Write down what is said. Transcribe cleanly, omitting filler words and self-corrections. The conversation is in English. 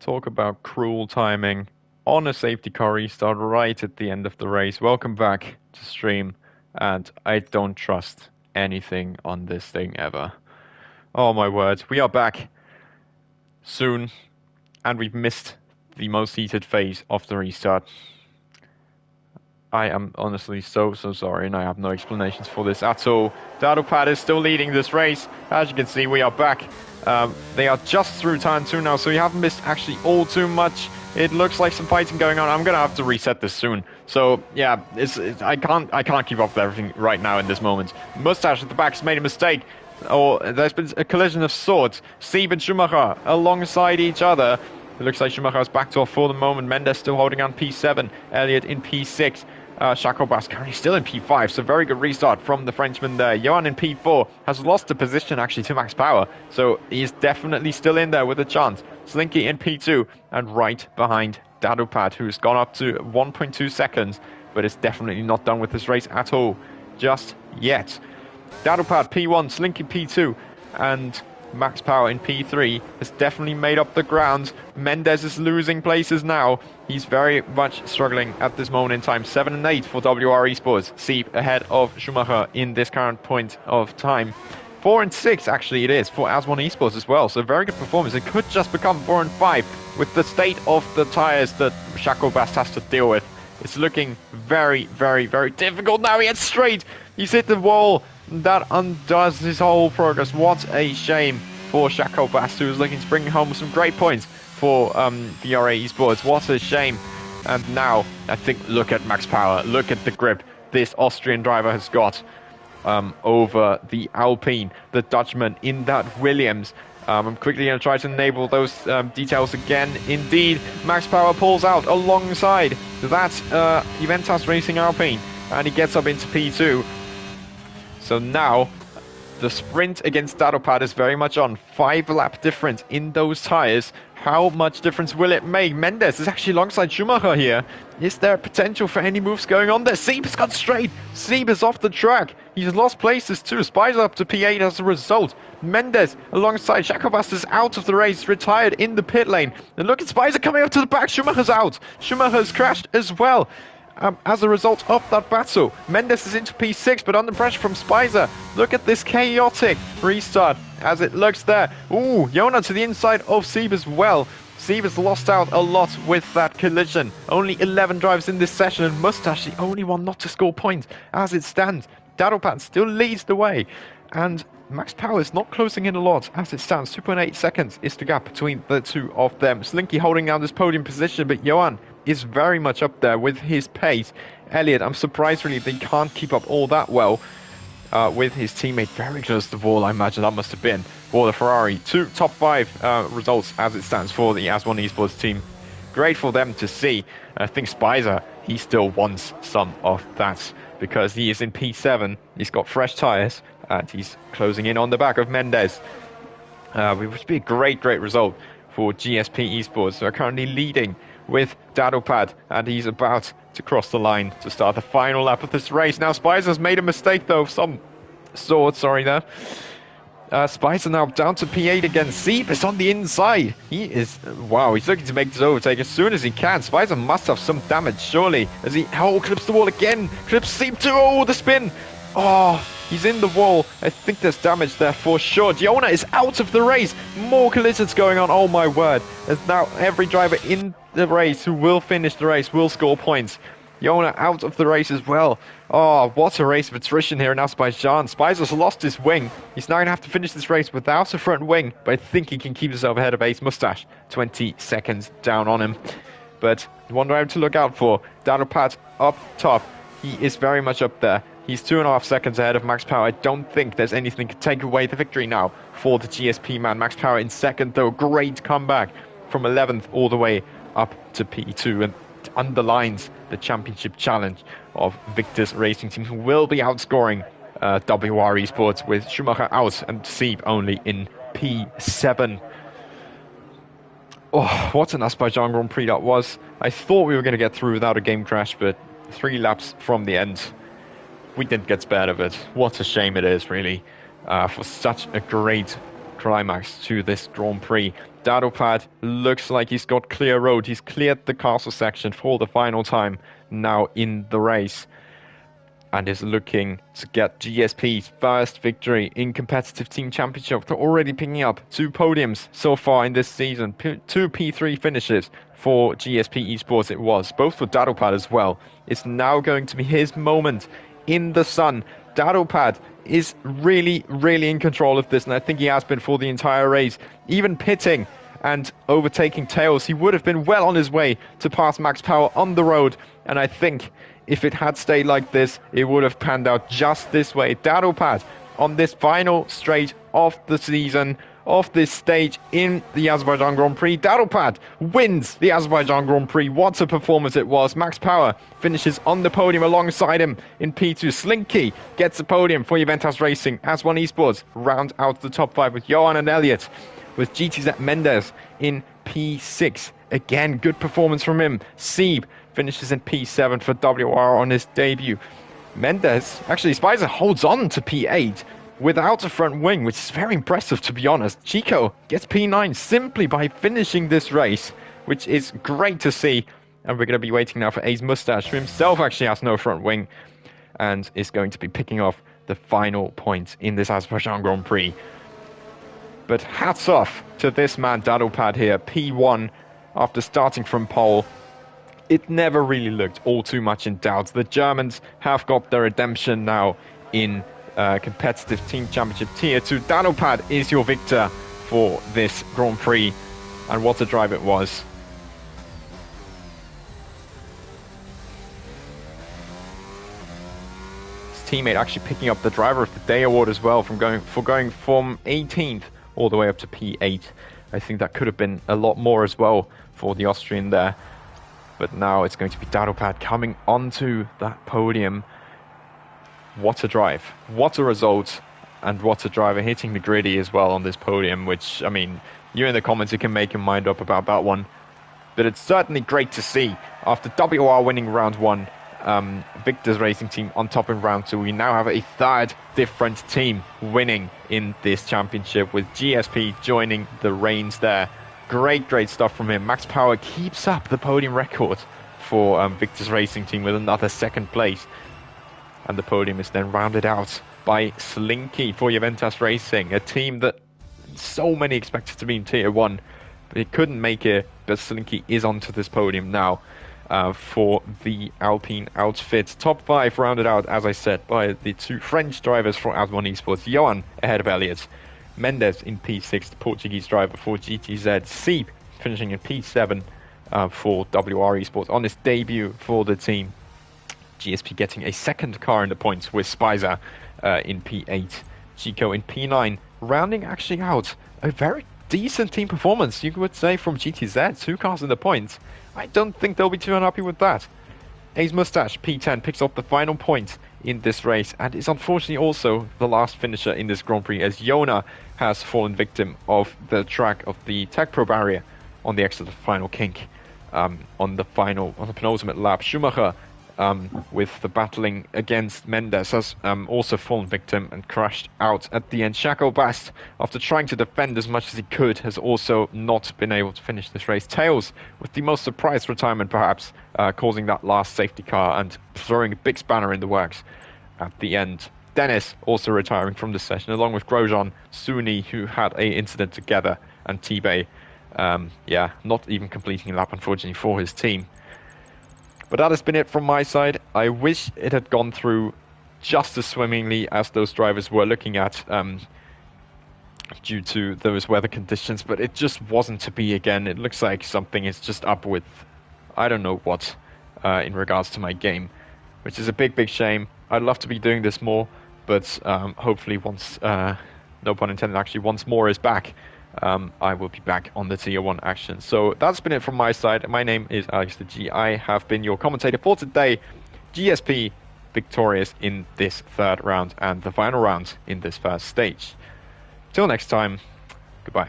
Talk about cruel timing on a safety car restart right at the end of the race. Welcome back to stream, and I don't trust anything on this thing ever. Oh my word, we are back soon, and we've missed the most heated phase of the restart. I am honestly so sorry, and I have no explanations for this at all. Dadopad is still leading this race. As you can see, we are back. They are just through turn 2 now, so we haven't missed actually all too much. It looks like some fighting going on. I'm gonna have to reset this soon. So yeah, I can't keep up with everything right now in this moment. Mustache at the back has made a mistake. Or there's been a collision of sorts. Sieb and Schumacher alongside each other. It looks like Schumacher is backed off for the moment. Mendes still holding on P7. Elliott in P6. Shacobas currently still in P5, so very good restart from the Frenchman there. Johan in P4 has lost the position actually to Max Power, so he's definitely still in there with a chance. Slinky in P2 and right behind Dadopad, who's gone up to 1.2 seconds, but is definitely not done with this race at all just yet. Dadopad P1, Slinky P2, and Max Power in P3 has definitely made up the ground. Mendes is losing places now. He's very much struggling at this moment in time. 7 and 8 for WR Esports. Sieb ahead of Schumacher in this current point of time. 4 and 6 actually it is for Aswan Esports as well. So very good performance. It could just become 4 and 5 with the state of the tyres that Shacobast has to deal with. It's looking very difficult now. He hits straight. He's hit the wall. That undoes his whole progress. What a shame for Shacobast, who was looking to bring home some great points for VRA Esports. What a shame. And now, I think, look at Max Power. Look at the grip this Austrian driver has got over the Alpine, the Dutchman in that Williams. I'm quickly going to try to enable those details again. Indeed, Max Power pulls out alongside that Juventus Racing Alpine, and he gets up into P2. So now, the sprint against Dadopad is very much on. 5-lap difference in those tyres. How much difference will it make? Mendes is actually alongside Schumacher here. Is there potential for any moves going on there? Sieb has gone straight. Sieb is off the track. He's lost places too. Spicer up to P8 as a result. Mendes alongside Shacobast is out of the race, retired in the pit lane. And look at Spicer coming up to the back. Schumacher's out. Schumacher's crashed as well. As a result of that battle, Mendes is into P6, but under pressure from Spicer. Look at this chaotic restart as it looks there. Ooh, Yona to the inside of Sieb as well. Sieb has lost out a lot with that collision. Only 11 drivers in this session, and Mustache the only one not to score points as it stands. Dadopad still leads the way, and Max Power is not closing in a lot as it stands. 2.8 seconds is the gap between the two of them. Slinky holding down this podium position, but Johan is very much up there with his pace. Elliott, I'm surprised really they can't keep up all that well with his teammate very close to the wall. I imagine that must have been for the Ferrari. 2 top 5 results as it stands for the Aswan Esports team. Great for them to see. I think Spicer, he still wants some of that because he is in P7. He's got fresh tyres and he's closing in on the back of Mendes. Which would be a great result for GSP Esports. They're currently leading with Dadopad, and he's about to cross the line to start the final lap of this race. Now Spicer's made a mistake though of some sort, sorry there. Spicer now down to P8 again. Sieb is on the inside. He is, wow, he's looking to make this overtake as soon as he can. Spicer must have some damage, surely, as he, clips the wall again. Clips Sieb too, oh, the spin. Oh, he's in the wall. I think there's damage there for sure. Giona is out of the race. More collisions going on. Oh my word. There's now every driver in the race who will finish the race will score points. Giona out of the race as well. Oh, what a race of attrition here in Azerbaijan. Spicer's lost his wing. He's now going to have to finish this race without a front wing, but I think he can keep himself ahead of Ace Mustache. 20 seconds down on him. But one driver to look out for. Dadopad up top. He is very much up there. He's 2.5 seconds ahead of Max Power. I don't think there's anything to take away the victory now for the GSP man. Max Power in second, though. Great comeback from 11th all the way up to P2 and underlines the championship challenge of Victor's racing team, who will be outscoring WR Esports with Schumacher out and Sieb only in P7. Oh, what an Azerbaijan Grand Prix that was. I thought we were going to get through without a game crash, but 3 laps from the end, we didn't get spared of it. What a shame it is, really, for such a great climax to this Grand Prix. Dadopad looks like he's got clear road. He's cleared the castle section for the final time now in the race, and is looking to get GSP's first victory in competitive team championship. They're already picking up 2 podiums so far in this season. 2 P3 finishes for GSP Esports it was, both for Dadopad as well. It's now going to be his moment in the sun. Dadopad is really, really in control of this, and I think he has been for the entire race. Even pitting and overtaking Tails, he would have been well on his way to pass Max Power on the road, and I think if it had stayed like this, it would have panned out just this way. Dadopad on this final straight of the season, of this stage in the Azerbaijan Grand Prix. Dadopad wins the Azerbaijan Grand Prix. What a performance it was. Max Power finishes on the podium alongside him in P2. Slinky gets the podium for Juventus Racing as One Esports round out the top 5 with Johan and Elliot, with GTZ Mendes in P6. Again, good performance from him. Sieb finishes in P7 for WR on his debut. Mendes, actually, Spicer holds on to P8 without a front wing, which is very impressive, to be honest. Chico gets P9 simply by finishing this race, which is great to see. And we're going to be waiting now for Ace Mustache, who himself actually has no front wing and is going to be picking off the final points in this Azerbaijan Grand Prix. But hats off to this man, Dadopad here, P1 after starting from pole. It never really looked all too much in doubt. The Germans have got their redemption now in competitive team championship tier 2. Dadopad is your victor for this Grand Prix, and what a drive it was. His teammate actually picking up the driver of the day award as well, from going from 18th all the way up to P8. I think that could have been a lot more as well for the Austrian there. But now it's going to be Dadopad coming onto that podium. What a drive, what a result, and what a driver, hitting the griddy as well on this podium, which, I mean, you in the comments, you can make your mind up about that one. But it's certainly great to see. After WR winning round 1, Victor's Racing Team on top in round 2, we now have a third different team winning in this championship, with GSP joining the reins there. Great stuff from him. Max Power keeps up the podium record for Victor's Racing Team with another 2nd place. And the podium is then rounded out by Slinky for Juventus Racing, a team that so many expected to be in Tier 1, but it couldn't make it. But Slinky is onto this podium now for the Alpine outfit. Top 5 rounded out, as I said, by the 2 French drivers for One Esports. Johan ahead of Elliot. Mendes in P6, the Portuguese driver for GTZ. Sieb finishing in P7 for WR Esports on his debut for the team. GSP getting a 2nd car in the points with Spicer in P8. Chico in P9, rounding actually out a very decent team performance, you would say, from GTZ. 2 cars in the points. I don't think they'll be too unhappy with that. Ace Mustache, P10, picks up the final point in this race, and is unfortunately also the last finisher in this Grand Prix, as Jona has fallen victim of the track of the Tech Pro barrier on the exit of the final kink on the penultimate lap. Schumacher, with the battling against Mendes, has also fallen victim and crashed out at the end. Shaco Bast, after trying to defend as much as he could, has also not been able to finish this race. Tails, with the most surprised retirement perhaps, causing that last safety car and throwing a big spanner in the works at the end. Dennis also retiring from the session, along with Grosjean, Suni, who had a incident together, and T-Bay, not even completing a lap, unfortunately, for his team. But that has been it from my side. I wish it had gone through just as swimmingly as those drivers were looking at due to those weather conditions, but it just wasn't to be again. It looks like something is just up with, I don't know what, in regards to my game, which is a big shame. I'd love to be doing this more, but hopefully once, no pun intended actually, once more is back, I will be back on the Tier 1 action. So that's been it from my side. My name is Alex the G. I have been your commentator for today. GSP victorious in this 3rd round and the final round in this 1st stage. Till next time, goodbye.